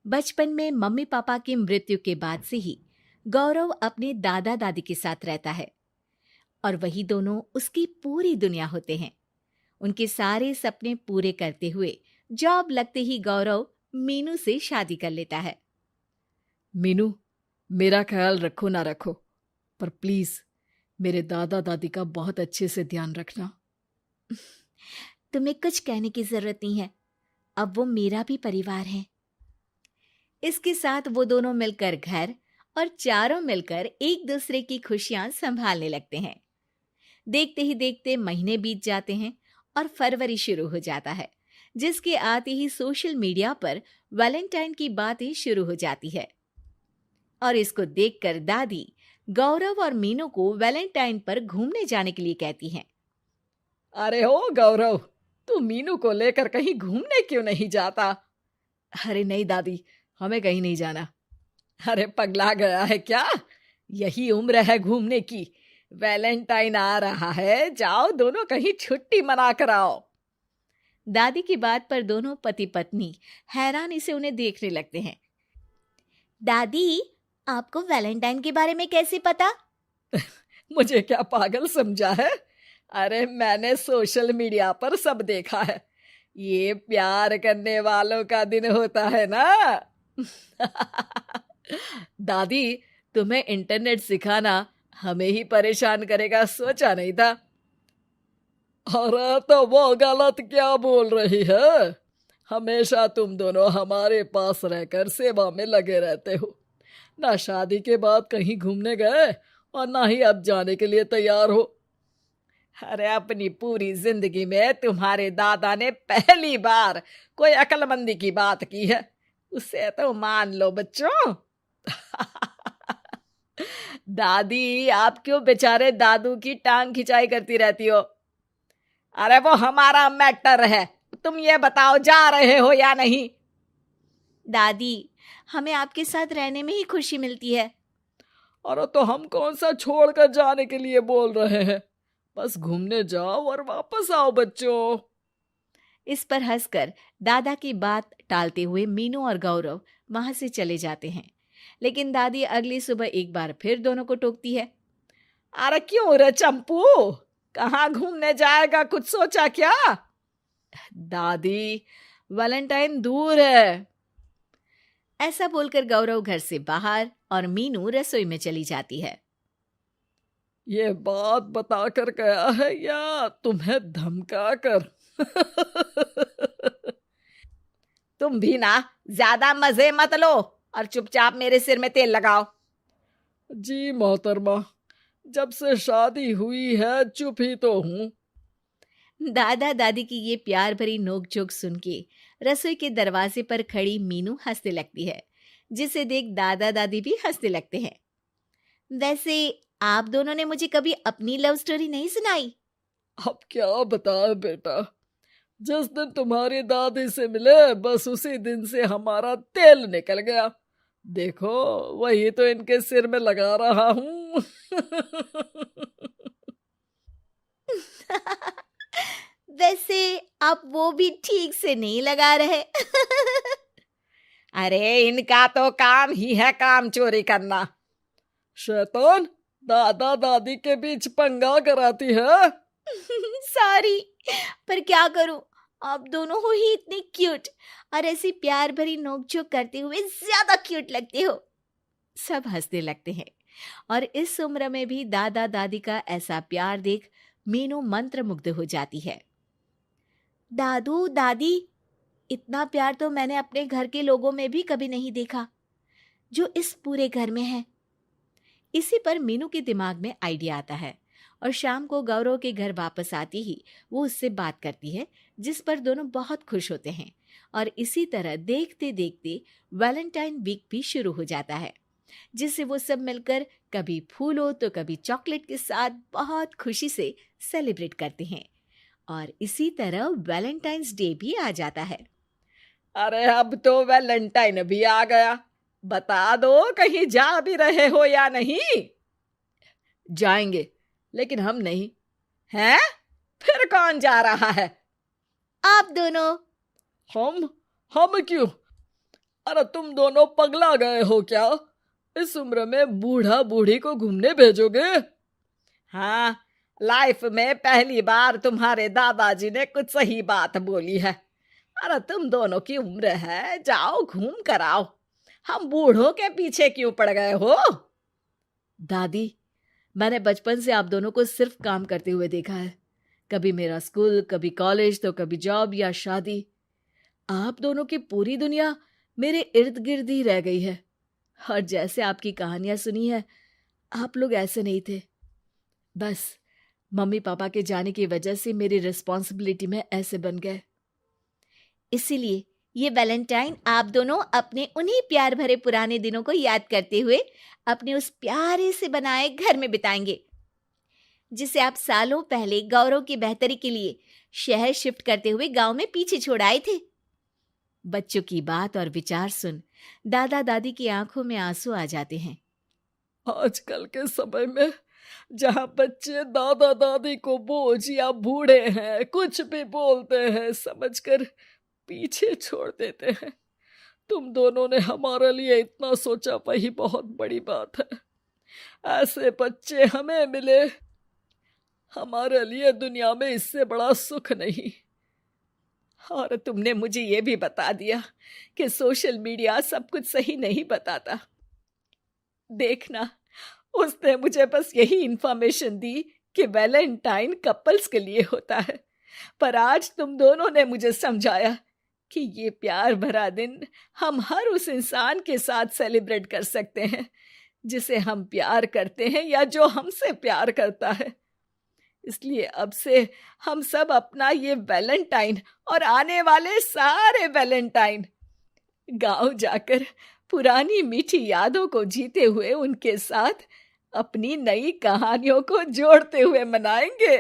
बचपन में mummy papa की मृत्यु के बाद से ही गौरव अपने दादा दादी के साथ रहता है और वही दोनों उसकी पूरी दुनिया होते हैं। उनके सारे सपने पूरे करते हुए जॉब लगते ही गौरव मीनू से शादी कर लेता है। मीनू, मेरा ख्याल रखो ना रखो, पर प्लीज मेरे दादा दादी का बहुत अच्छे से ध्यान रखना। तुम्हें कुछ कहने की जरूरत नहीं है, अब वो मेरा भी परिवार है। इसके साथ वो दोनों मिलकर घर और चारों मिलकर एक दूसरे की खुशियां संभालने लगते हैं। देखते ही देखते महीने बीत जाते हैं और फरवरी शुरू हो जाता है, जिसके आते ही सोशल मीडिया पर वैलेंटाइन की बातें शुरू हो जाती है। और इसको देखकर दादी गौरव और मीनू को वैलेंटाइन पर घूमने जाने के लिए कहती हैं। अरे ओ गौरव, तू मीनू को लेकर कहीं घूमने क्यों नहीं जाता? अरे नहीं दादी, हमें कहीं नहीं जाना। अरे पगला गया है क्या? यही उम्र है घूमने की। वैलेंटाइन आ रहा है, जाओ दोनों कहीं छुट्टी मना कर आओ। दादी की बात पर दोनों पति पत्नी हैरानी से उन्हें देखने लगते हैं। दादी, आपको वैलेंटाइन के बारे में कैसे पता? मुझे क्या पागल समझा है? अरे मैंने सोशल मीडिया पर सब देखा है। ये प्यार करने वालों का दिन होता है ना। दादी, तुम्हें इंटरनेट सिखाना हमें ही परेशान करेगा, सोचा नहीं था। अरे तो वो गलत क्या बोल रही है? हमेशा तुम दोनों हमारे पास रहकर सेवा में लगे रहते हो। ना शादी के बाद कहीं घूमने गए और ना ही अब जाने के लिए तैयार हो। अरे अपनी पूरी जिंदगी में तुम्हारे दादा ने पहली बार कोई अक्लमंदी की बात की है, उसे तो मान लो बच्चों। दादी, आप क्यों बेचारे दादू की टांग खिंचाई करती रहती हो? अरे वो हमारा मैटर है, तुम ये बताओ जा रहे हो या नहीं? दादी, हमें आपके साथ रहने में ही खुशी मिलती है। अरे तो हम कौन सा छोड़कर जाने के लिए बोल रहे हैं? बस घूमने जाओ और वापस आओ बच्चों। इस पर हंसकर दादा की बात टालते हुए मीनू और गौरव वहां से चले जाते हैं। लेकिन दादी अगली सुबह एक बार फिर दोनों को टोकती है। अरे क्यों रे चंपू, कहाँ घूमने जाएगा, कुछ सोचा क्या? दादी, वैलेंटाइन दूर है। ऐसा बोलकर गौरव घर से बाहर और मीनू रसोई में चली जाती है। ये बात बताकर गया है या तुम्हें धमका कर? तुम भी ना ज्यादा मजे मत लो और चुपचाप मेरे सिर में तेल लगाओ। जी मोहतरमा, जब से शादी हुई है चुप ही तो हूँ। दादा दादी की ये प्यार भरी नोकझोंक सुन के रसोई के दरवाजे पर खड़ी मीनू हंसने लगती है, जिसे देख दादा दादी भी हंसने लगते हैं। वैसे आप दोनों ने मुझे कभी अपनी लव स्टोरी नहीं सुनाई। अब क्या बताए बेटा, जिस दिन तुम्हारी दादी से मिले बस उसी दिन से हमारा तेल निकल गया। देखो वही तो इनके सिर में लगा रहा हूँ। वैसे आप वो भी ठीक से नहीं लगा रहे। अरे इनका तो काम ही है काम चोरी करना। शैतान, दादा दादी के बीच पंगा कराती है। सॉरी, पर क्या करूं, आप दोनों हो ही इतने क्यूट और ऐसी प्यार भरी नोकझोंक करते हुए ज्यादा क्यूट लगते हो। सब हंसने लगते हैं और इस उम्र में भी दादा दादी का ऐसा प्यार देख मीनू मंत्रमुग्ध हो जाती है। दादू दादी, इतना प्यार तो मैंने अपने घर के लोगों में भी कभी नहीं देखा जो इस पूरे घर में है। इसी पर मीनू के दिमाग में आइडिया आता है और शाम को गौरव के घर वापस आती ही वो उससे बात करती है, जिस पर दोनों बहुत खुश होते हैं। और इसी तरह देखते देखते वैलेंटाइन वीक भी शुरू हो जाता है, जिसे वो सब मिलकर कभी फूलों तो कभी चॉकलेट के साथ बहुत खुशी से सेलिब्रेट करते हैं। और इसी तरह वैलेंटाइंस डे भी आ जाता है। अरे अब तो वैलेंटाइन भी आ गया, बता दो कहीं जा भी रहे हो या नहीं? जाएंगे, लेकिन हम नहीं। हैं? फिर कौन जा रहा है? आप दोनों। हम क्यों? अरे तुम दोनों पगला गए हो क्या? इस उम्र में बूढ़ा बूढ़ी को घूमने भेजोगे? हाँ, लाइफ में पहली बार तुम्हारे दादाजी ने कुछ सही बात बोली है। अरे तुम दोनों की उम्र है, जाओ घूम कर आओ। हम बूढ़ों के पीछे क्यों पड़ गए हो? दादी, मैंने बचपन से आप दोनों को सिर्फ काम करते हुए देखा है। कभी मेरा स्कूल, कभी कॉलेज, तो कभी जॉब या शादी। आप दोनों की पूरी दुनिया मेरे इर्द गिर्द ही रह गई है। और जैसे आपकी कहानियां सुनी है, आप लोग ऐसे नहीं थे। बस मम्मी पापा के जाने की वजह से मेरी रिस्पॉन्सिबिलिटी में ऐसे बन गए। इसीलिए ये वैलेंटाइन आप दोनों अपने उन्हीं प्यार भरे पुराने दिनों को याद करते हुए अपने उस प्यारे से बनाए घर में बिताएंगे, जिसे आप सालों पहले गौरव की बेहतरी के लिए शहर शिफ्ट करते हुए गांव में पीछे छोड़ आए थे। बच्चों की बात और विचार सुन दादा दादी की आंखों में आंसू आ जाते हैं। आजकल के समय में जहाँ बच्चे दादा दादी को बोझ या बूढ़े हैं कुछ भी बोलते हैं समझकर पीछे छोड़ देते हैं, तुम दोनों ने हमारे लिए इतना सोचा, वही बहुत बड़ी बात है। ऐसे बच्चे हमें मिले, हमारे लिए दुनिया में इससे बड़ा सुख नहीं। और तुमने मुझे ये भी बता दिया कि सोशल मीडिया सब कुछ सही नहीं बताता। देखना, उसने मुझे बस यही इंफॉर्मेशन दी कि वैलेंटाइन कपल्स के लिए होता है, पर आज तुम दोनों ने मुझे समझाया कि ये प्यार भरा दिन हम हर उस इंसान के साथ सेलिब्रेट कर सकते हैं जिसे हम प्यार करते हैं या जो हमसे प्यार करता है। इसलिए अब से हम सब अपना ये वैलेंटाइन और आने वाले सारे वैलेंटाइन गांव जाकर पुरानी मीठी यादों को जीते हुए उनके साथ अपनी नई कहानियों को जोड़ते हुए मनाएंगे।